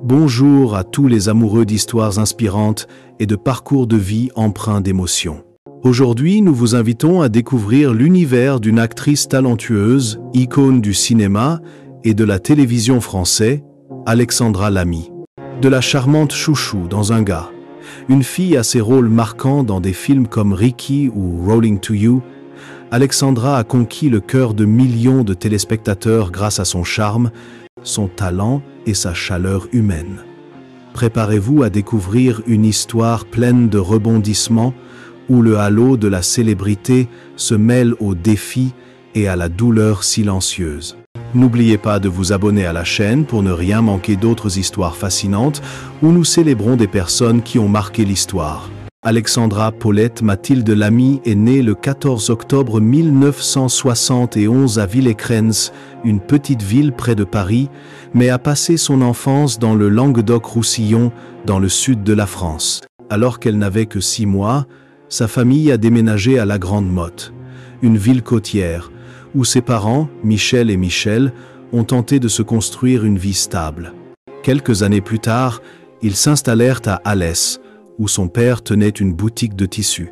Bonjour à tous les amoureux d'histoires inspirantes et de parcours de vie empreints d'émotions. Aujourd'hui, nous vous invitons à découvrir l'univers d'une actrice talentueuse, icône du cinéma et de la télévision français, Alexandra Lamy. De la charmante chouchou dans Un gars, une fille à ses rôles marquants dans des films comme Ricky ou Rolling to You, Alexandra a conquis le cœur de millions de téléspectateurs grâce à son charme, son talent et sa chaleur humaine. Préparez-vous à découvrir une histoire pleine de rebondissements où le halo de la célébrité se mêle aux défis et à la douleur silencieuse. N'oubliez pas de vous abonner à la chaîne pour ne rien manquer d'autres histoires fascinantes où nous célébrons des personnes qui ont marqué l'histoire. Alexandra Paulette Mathilde Lamy est née le 14 octobre 1971 à Villers-Crennes, une petite ville près de Paris, mais a passé son enfance dans le Languedoc-Roussillon, dans le sud de la France. Alors qu'elle n'avait que 6 mois, sa famille a déménagé à la Grande-Motte, une ville côtière, où ses parents, Michel et Michel, ont tenté de se construire une vie stable. Quelques années plus tard, ils s'installèrent à Alès, où son père tenait une boutique de tissus.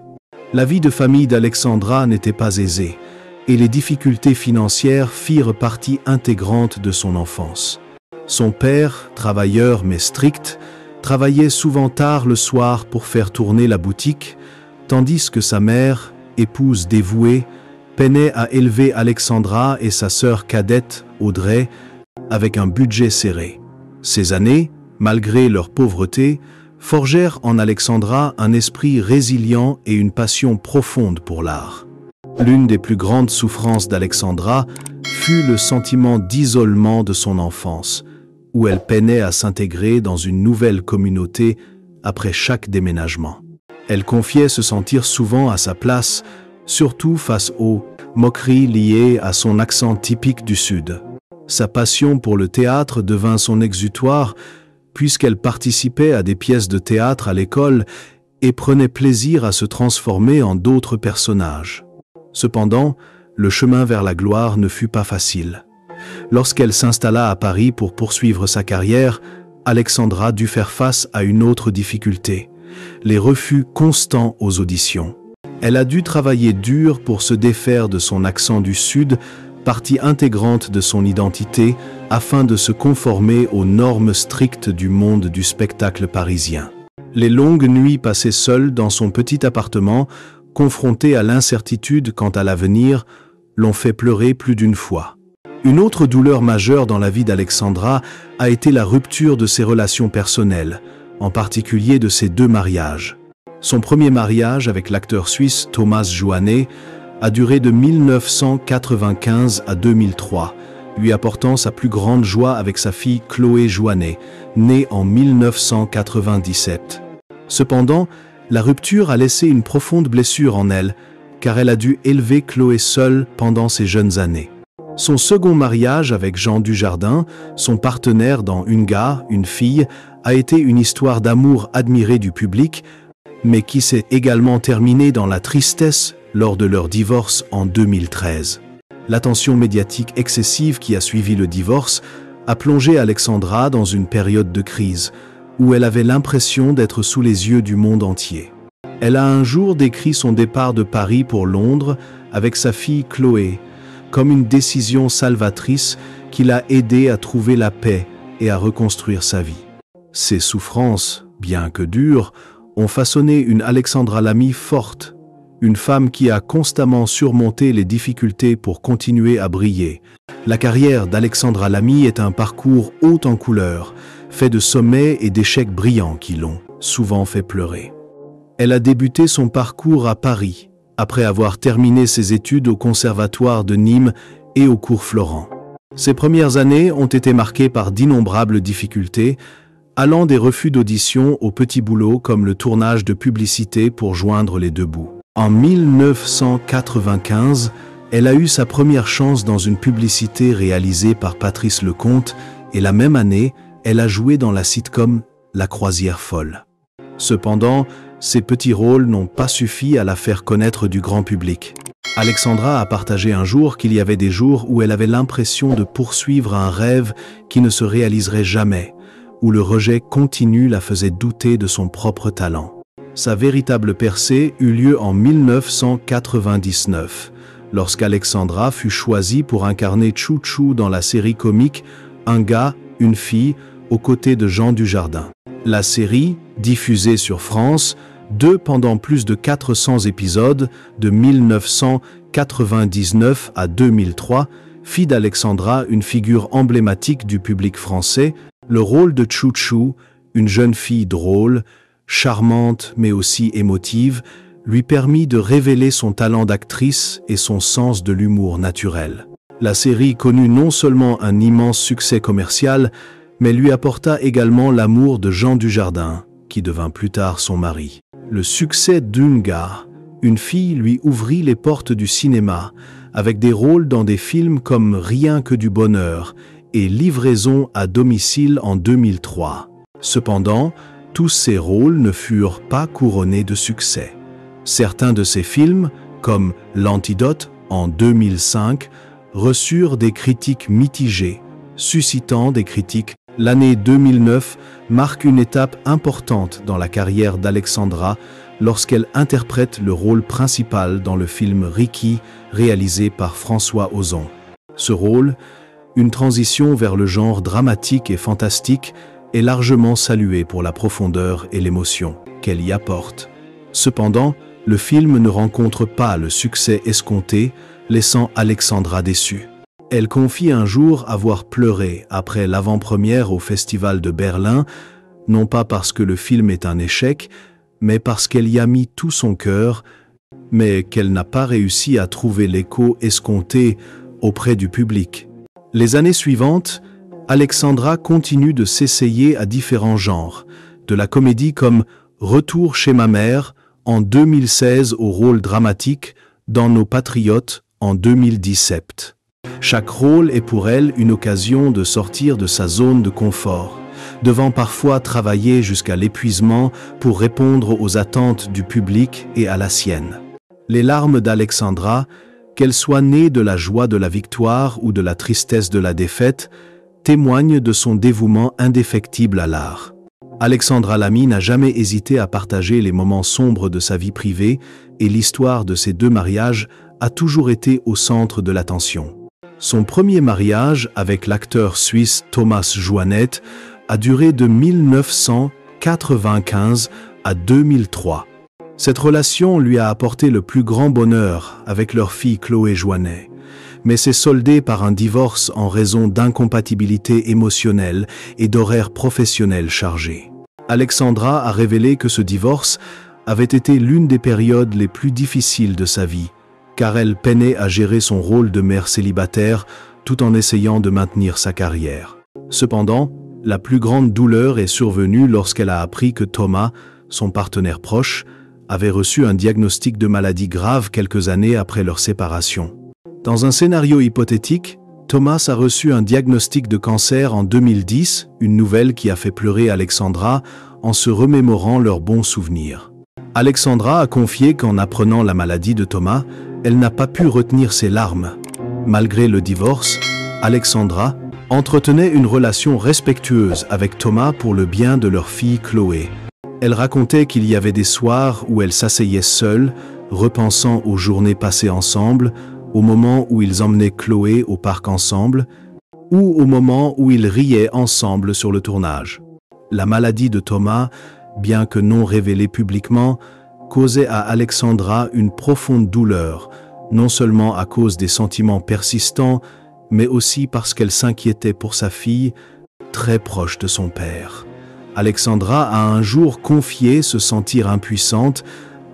La vie de famille d'Alexandra n'était pas aisée, et les difficultés financières firent partie intégrante de son enfance. Son père, travailleur mais strict, travaillait souvent tard le soir pour faire tourner la boutique, tandis que sa mère, épouse dévouée, peinait à élever Alexandra et sa sœur cadette, Audrey, avec un budget serré. Ces années, malgré leur pauvreté, forgèrent en Alexandra un esprit résilient et une passion profonde pour l'art. L'une des plus grandes souffrances d'Alexandra fut le sentiment d'isolement de son enfance, où elle peinait à s'intégrer dans une nouvelle communauté après chaque déménagement. Elle confiait se sentir souvent à sa place, surtout face aux moqueries liées à son accent typique du Sud. Sa passion pour le théâtre devint son exutoire, puisqu'elle participait à des pièces de théâtre à l'école et prenait plaisir à se transformer en d'autres personnages. Cependant, le chemin vers la gloire ne fut pas facile. Lorsqu'elle s'installa à Paris pour poursuivre sa carrière, Alexandra dut faire face à une autre difficulté, les refus constants aux auditions. Elle a dû travailler dur pour se défaire de son accent du Sud, partie intégrante de son identité, afin de se conformer aux normes strictes du monde du spectacle parisien. Les longues nuits passées seule dans son petit appartement, confrontée à l'incertitude quant à l'avenir, l'ont fait pleurer plus d'une fois. Une autre douleur majeure dans la vie d'Alexandra a été la rupture de ses relations personnelles, en particulier de ses 2 mariages. Son premier mariage avec l'acteur suisse Thomas Jouannet a duré de 1995 à 2003, lui apportant sa plus grande joie avec sa fille Chloé Jouannet, née en 1997. Cependant, la rupture a laissé une profonde blessure en elle, car elle a dû élever Chloé seule pendant ses jeunes années. Son second mariage avec Jean Dujardin, son partenaire dans Un gars, une fille, a été une histoire d'amour admirée du public, mais qui s'est également terminée dans la tristesse lors de leur divorce en 2013. L'attention médiatique excessive qui a suivi le divorce a plongé Alexandra dans une période de crise, où elle avait l'impression d'être sous les yeux du monde entier. Elle a un jour décrit son départ de Paris pour Londres avec sa fille Chloé, comme une décision salvatrice qui l'a aidée à trouver la paix et à reconstruire sa vie. Ces souffrances, bien que dures, ont façonné une Alexandra Lamy forte, une femme qui a constamment surmonté les difficultés pour continuer à briller. La carrière d'Alexandra Lamy est un parcours haut en couleurs, fait de sommets et d'échecs brillants qui l'ont souvent fait pleurer. Elle a débuté son parcours à Paris, après avoir terminé ses études au Conservatoire de Nîmes et au Cours Florent. Ses premières années ont été marquées par d'innombrables difficultés, allant des refus d'audition aux petits boulots comme le tournage de publicité pour joindre les 2 bouts. En 1995, elle a eu sa première chance dans une publicité réalisée par Patrice Lecomte et la même année, elle a joué dans la sitcom La Croisière folle. Cependant, ces petits rôles n'ont pas suffi à la faire connaître du grand public. Alexandra a partagé un jour qu'il y avait des jours où elle avait l'impression de poursuivre un rêve qui ne se réaliserait jamais, où le rejet continu la faisait douter de son propre talent. Sa véritable percée eut lieu en 1999, lorsqu'Alexandra fut choisie pour incarner Chou-Chou dans la série comique Un gars, une fille, aux côtés de Jean Dujardin. La série, diffusée sur France 2 pendant plus de 400 épisodes, de 1999 à 2003, fit d'Alexandra une figure emblématique du public français. Le rôle de Chou-Chou, une jeune fille drôle, charmante mais aussi émotive, lui permit de révéler son talent d'actrice et son sens de l'humour naturel. La série connut non seulement un immense succès commercial, mais lui apporta également l'amour de Jean Dujardin, qui devint plus tard son mari. Le succès d'Un gars, une fille lui ouvrit les portes du cinéma, avec des rôles dans des films comme Rien que du bonheur et Livraison à domicile en 2003. Cependant, tous ces rôles ne furent pas couronnés de succès. Certains de ces films, comme L'Antidote en 2005, reçurent des critiques mitigées, suscitant des critiques. L'année 2009 marque une étape importante dans la carrière d'Alexandra lorsqu'elle interprète le rôle principal dans le film Ricky, réalisé par François Ozon. Ce rôle, une transition vers le genre dramatique et fantastique, est largement salué pour la profondeur et l'émotion qu'elle y apporte. Cependant, le film ne rencontre pas le succès escompté, laissant Alexandra déçue. Elle confie un jour avoir pleuré après l'avant-première au Festival de Berlin, non pas parce que le film est un échec, mais parce qu'elle y a mis tout son cœur, mais qu'elle n'a pas réussi à trouver l'écho escompté auprès du public. Les années suivantes, Alexandra continue de s'essayer à différents genres, de la comédie comme Retour chez ma mère en 2016 au rôle dramatique dans Nos Patriotes en 2017. Chaque rôle est pour elle une occasion de sortir de sa zone de confort, devant parfois travailler jusqu'à l'épuisement pour répondre aux attentes du public et à la sienne. Les larmes d'Alexandra, qu'elles soient nées de la joie de la victoire ou de la tristesse de la défaite, témoignent de son dévouement indéfectible à l'art. Alexandra Lamy n'a jamais hésité à partager les moments sombres de sa vie privée et l'histoire de ses 2 mariages a toujours été au centre de l'attention. Son premier mariage avec l'acteur suisse Thomas Joannet a duré de 1995 à 2003. Cette relation lui a apporté le plus grand bonheur avec leur fille Chloé Joannet, mais s'est soldée par un divorce en raison d'incompatibilités émotionnelles et d'horaires professionnels chargés. Alexandra a révélé que ce divorce avait été l'une des périodes les plus difficiles de sa vie, car elle peinait à gérer son rôle de mère célibataire tout en essayant de maintenir sa carrière. Cependant, la plus grande douleur est survenue lorsqu'elle a appris que Thomas, son partenaire proche, avait reçu un diagnostic de maladie grave quelques années après leur séparation. Dans un scénario hypothétique, Thomas a reçu un diagnostic de cancer en 2010, une nouvelle qui a fait pleurer Alexandra en se remémorant leurs bons souvenirs. Alexandra a confié qu'en apprenant la maladie de Thomas, elle n'a pas pu retenir ses larmes. Malgré le divorce, Alexandra entretenait une relation respectueuse avec Thomas pour le bien de leur fille Chloé. Elle racontait qu'il y avait des soirs où elle s'asseyait seule, repensant aux journées passées ensemble, au moment où ils emmenaient Chloé au parc ensemble, ou au moment où ils riaient ensemble sur le tournage. La maladie de Thomas, bien que non révélée publiquement, causait à Alexandra une profonde douleur, non seulement à cause des sentiments persistants, mais aussi parce qu'elle s'inquiétait pour sa fille, très proche de son père. Alexandra a un jour confié se sentir impuissante,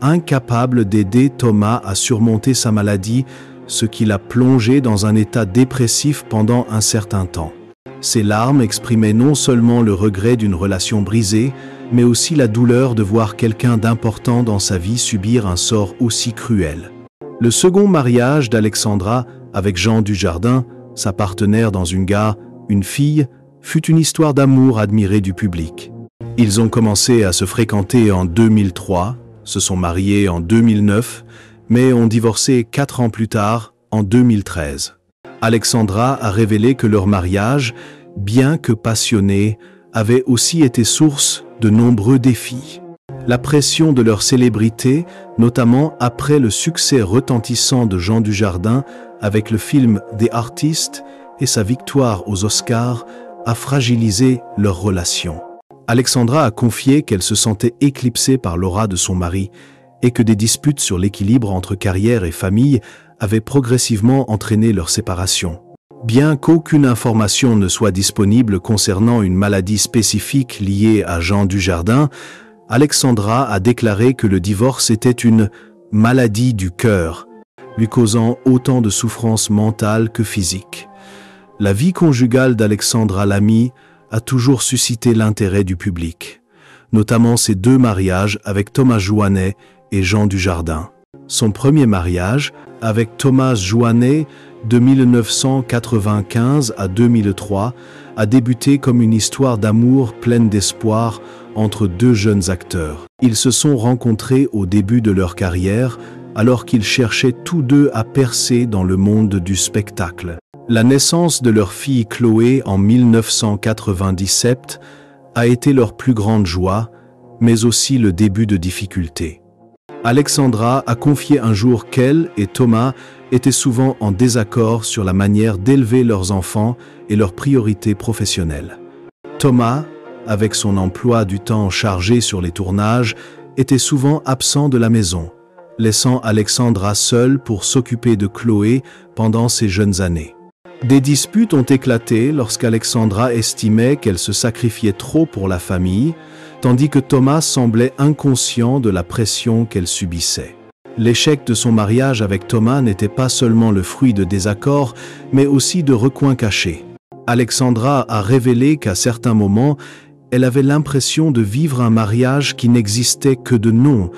incapable d'aider Thomas à surmonter sa maladie, ce qui l'a plongée dans un état dépressif pendant un certain temps. Ses larmes exprimaient non seulement le regret d'une relation brisée, mais aussi la douleur de voir quelqu'un d'important dans sa vie subir un sort aussi cruel. Le second mariage d'Alexandra avec Jean Dujardin, sa partenaire dans Une gare, une fille, fut une histoire d'amour admirée du public. Ils ont commencé à se fréquenter en 2003, se sont mariés en 2009, mais ont divorcé 4 ans plus tard, en 2013. Alexandra a révélé que leur mariage, bien que passionné, avait aussi été source de nombreux défis. La pression de leur célébrité, notamment après le succès retentissant de Jean Dujardin avec le film The Artist et sa victoire aux Oscars, a fragilisé leur relation. Alexandra a confié qu'elle se sentait éclipsée par l'aura de son mari et que des disputes sur l'équilibre entre carrière et famille avaient progressivement entraîné leur séparation. Bien qu'aucune information ne soit disponible concernant une maladie spécifique liée à Jean Dujardin, Alexandra a déclaré que le divorce était une « maladie du cœur », lui causant autant de souffrances mentales que physiques. La vie conjugale d'Alexandra Lamy a toujours suscité l'intérêt du public, notamment ses 2 mariages avec Thomas Jouannet et Jean Dujardin. Son premier mariage, avec Thomas Jouannet, de 1995 à 2003, a débuté comme une histoire d'amour pleine d'espoir entre 2 jeunes acteurs. Ils se sont rencontrés au début de leur carrière, alors qu'ils cherchaient tous 2 à percer dans le monde du spectacle. La naissance de leur fille Chloé en 1997 a été leur plus grande joie, mais aussi le début de difficultés. Alexandra a confié un jour qu'elle et Thomas étaient souvent en désaccord sur la manière d'élever leurs enfants et leurs priorités professionnelles. Thomas, avec son emploi du temps chargé sur les tournages, était souvent absent de la maison, laissant Alexandra seule pour s'occuper de Chloé pendant ses jeunes années. Des disputes ont éclaté lorsqu'Alexandra estimait qu'elle se sacrifiait trop pour la famille, tandis que Thomas semblait inconscient de la pression qu'elle subissait. L'échec de son mariage avec Thomas n'était pas seulement le fruit de désaccords, mais aussi de recoins cachés. Alexandra a révélé qu'à certains moments, elle avait l'impression de vivre un mariage qui n'existait que de nom,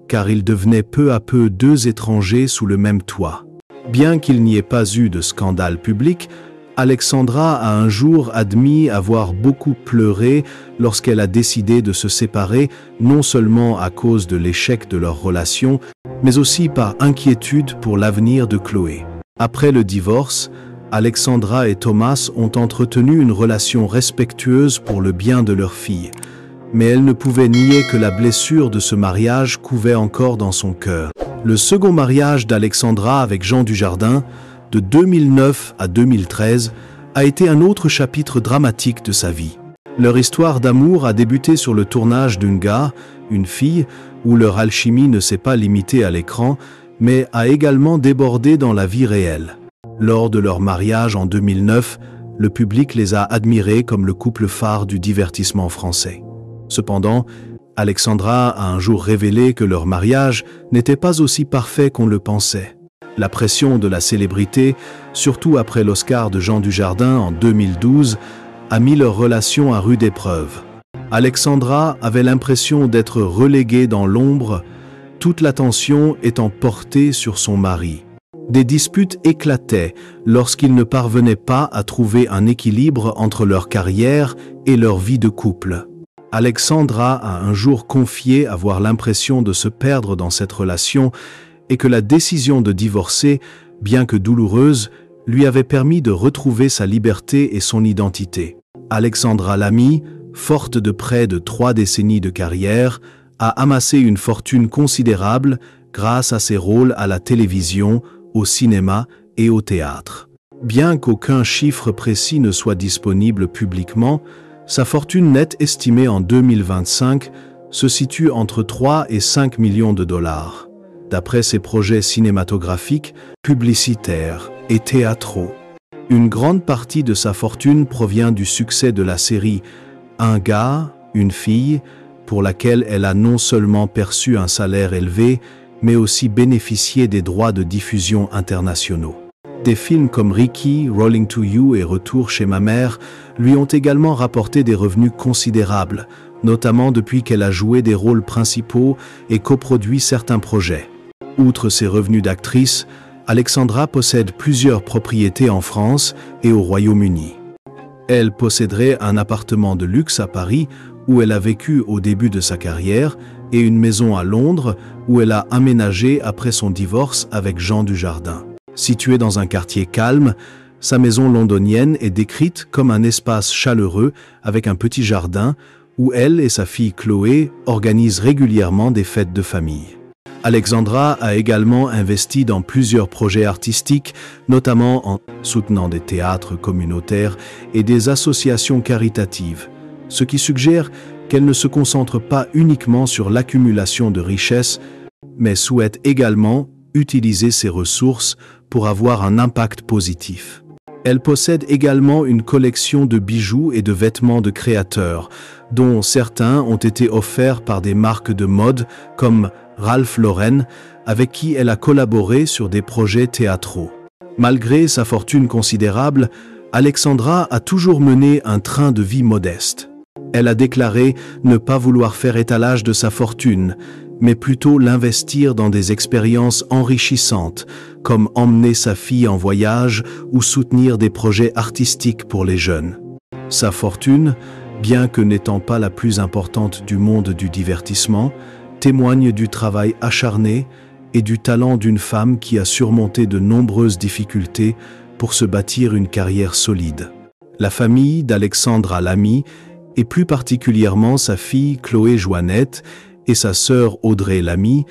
car ils devenaient peu à peu 2 étrangers sous le même toit. Bien qu'il n'y ait pas eu de scandale public, Alexandra a un jour admis avoir beaucoup pleuré lorsqu'elle a décidé de se séparer, non seulement à cause de l'échec de leur relation, mais aussi par inquiétude pour l'avenir de Chloé. Après le divorce, Alexandra et Thomas ont entretenu une relation respectueuse pour le bien de leur fille, mais elle ne pouvait nier que la blessure de ce mariage couvait encore dans son cœur. Le second mariage d'Alexandra avec Jean Dujardin, de 2009 à 2013, a été un autre chapitre dramatique de sa vie. Leur histoire d'amour a débuté sur le tournage d'Une gare, une fille, où leur alchimie ne s'est pas limitée à l'écran, mais a également débordé dans la vie réelle. Lors de leur mariage en 2009, le public les a admirés comme le couple phare du divertissement français. Cependant, Alexandra a un jour révélé que leur mariage n'était pas aussi parfait qu'on le pensait. La pression de la célébrité, surtout après l'Oscar de Jean Dujardin en 2012, a mis leur relation à rude épreuve. Alexandra avait l'impression d'être reléguée dans l'ombre, toute l'attention étant portée sur son mari. Des disputes éclataient lorsqu'ils ne parvenaient pas à trouver un équilibre entre leur carrière et leur vie de couple. Alexandra a un jour confié avoir l'impression de se perdre dans cette relation et que la décision de divorcer, bien que douloureuse, lui avait permis de retrouver sa liberté et son identité. Alexandra Lamy, forte de près de 3 décennies de carrière, a amassé une fortune considérable grâce à ses rôles à la télévision, au cinéma et au théâtre. Bien qu'aucun chiffre précis ne soit disponible publiquement, sa fortune nette estimée en 2025 se situe entre 3 et 5 millions de dollars, d'après ses projets cinématographiques, publicitaires et théâtraux. Une grande partie de sa fortune provient du succès de la série Un gars, une fille, pour laquelle elle a non seulement perçu un salaire élevé, mais aussi bénéficié des droits de diffusion internationaux. Des films comme Ricky, Rolling to You et Retour chez ma mère lui ont également rapporté des revenus considérables, notamment depuis qu'elle a joué des rôles principaux et coproduit certains projets. Outre ses revenus d'actrice, Alexandra possède plusieurs propriétés en France et au Royaume-Uni. Elle posséderait un appartement de luxe à Paris où elle a vécu au début de sa carrière et une maison à Londres où elle a aménagé après son divorce avec Jean Dujardin. Située dans un quartier calme, Sa maison londonienne est décrite comme un espace chaleureux avec un petit jardin où elle et sa fille Chloé organisent régulièrement des fêtes de famille. Alexandra a également investi dans plusieurs projets artistiques, notamment en soutenant des théâtres communautaires et des associations caritatives, ce qui suggère qu'elle ne se concentre pas uniquement sur l'accumulation de richesses, mais souhaite également utiliser ses ressources pour avoir un impact positif. Elle possède également une collection de bijoux et de vêtements de créateurs, dont certains ont été offerts par des marques de mode comme Ralph Lauren, avec qui elle a collaboré sur des projets théâtraux. Malgré sa fortune considérable, Alexandra a toujours mené un train de vie modeste. Elle a déclaré ne pas vouloir faire étalage de sa fortune, mais plutôt l'investir dans des expériences enrichissantes, comme emmener sa fille en voyage ou soutenir des projets artistiques pour les jeunes. Sa fortune, bien que n'étant pas la plus importante du monde du divertissement, témoigne du travail acharné et du talent d'une femme qui a surmonté de nombreuses difficultés pour se bâtir une carrière solide. La famille d'Alexandra Lamy, et plus particulièrement sa fille Chloé Joannette et sa sœur Audrey Lamy,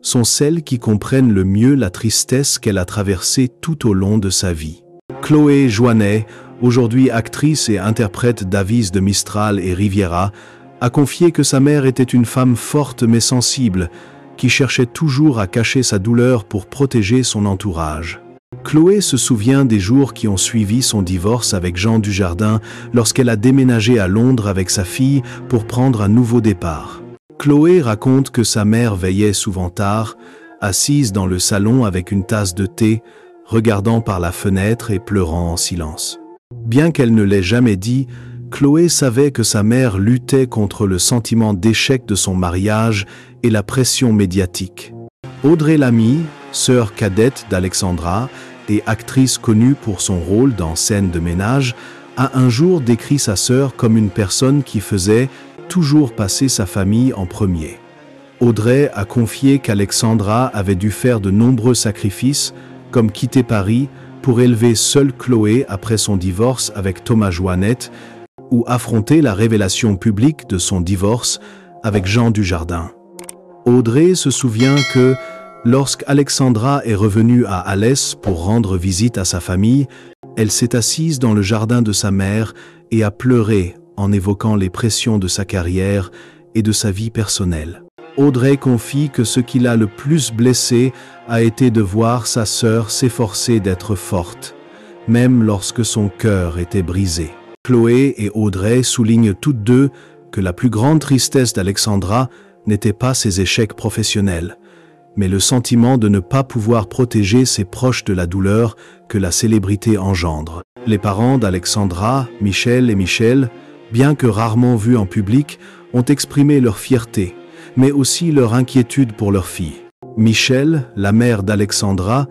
sont celles qui comprennent le mieux la tristesse qu'elle a traversée tout au long de sa vie. Chloé Joannet, aujourd'hui actrice et interprète d'Avis de Mistral et Riviera, a confié que sa mère était une femme forte mais sensible, qui cherchait toujours à cacher sa douleur pour protéger son entourage. Chloé se souvient des jours qui ont suivi son divorce avec Jean Dujardin lorsqu'elle a déménagé à Londres avec sa fille pour prendre un nouveau départ. Chloé raconte que sa mère veillait souvent tard, assise dans le salon avec une tasse de thé, regardant par la fenêtre et pleurant en silence. Bien qu'elle ne l'ait jamais dit, Chloé savait que sa mère luttait contre le sentiment d'échec de son mariage et la pression médiatique. Audrey Lamy, sœur cadette d'Alexandra et actrice connue pour son rôle dans Scène de ménage, a un jour décrit sa sœur comme une personne qui faisait toujours passer sa famille en premier. Audrey a confié qu'Alexandra avait dû faire de nombreux sacrifices, comme quitter Paris pour élever seule Chloé après son divorce avec Thomas Joannette, ou affronter la révélation publique de son divorce avec Jean Dujardin. Audrey se souvient que, lorsqu'Alexandra est revenue à Alès pour rendre visite à sa famille, elle s'est assise dans le jardin de sa mère et a pleuré en évoquant les pressions de sa carrière et de sa vie personnelle. Audrey confie que ce qui l'a le plus blessée a été de voir sa sœur s'efforcer d'être forte, même lorsque son cœur était brisé. Chloé et Audrey soulignent toutes deux que la plus grande tristesse d'Alexandra n'était pas ses échecs professionnels, mais le sentiment de ne pas pouvoir protéger ses proches de la douleur que la célébrité engendre. Les parents d'Alexandra, Michel et Michel, bien que rarement vus en public, ont exprimé leur fierté, mais aussi leur inquiétude pour leur fille. Michel, la mère d'Alexandra,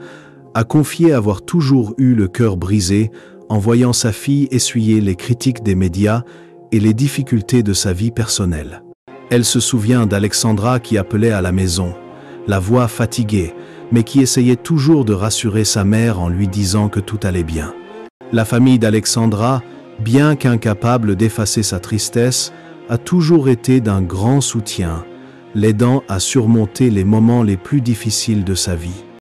a confié avoir toujours eu le cœur brisé en voyant sa fille essuyer les critiques des médias et les difficultés de sa vie personnelle. Elle se souvient d'Alexandra qui appelait à la maison, la voix fatiguée, mais qui essayait toujours de rassurer sa mère en lui disant que tout allait bien. La famille d'Alexandra, bien qu'incapable d'effacer sa tristesse, a toujours été d'un grand soutien, l'aidant à surmonter les moments les plus difficiles de sa vie.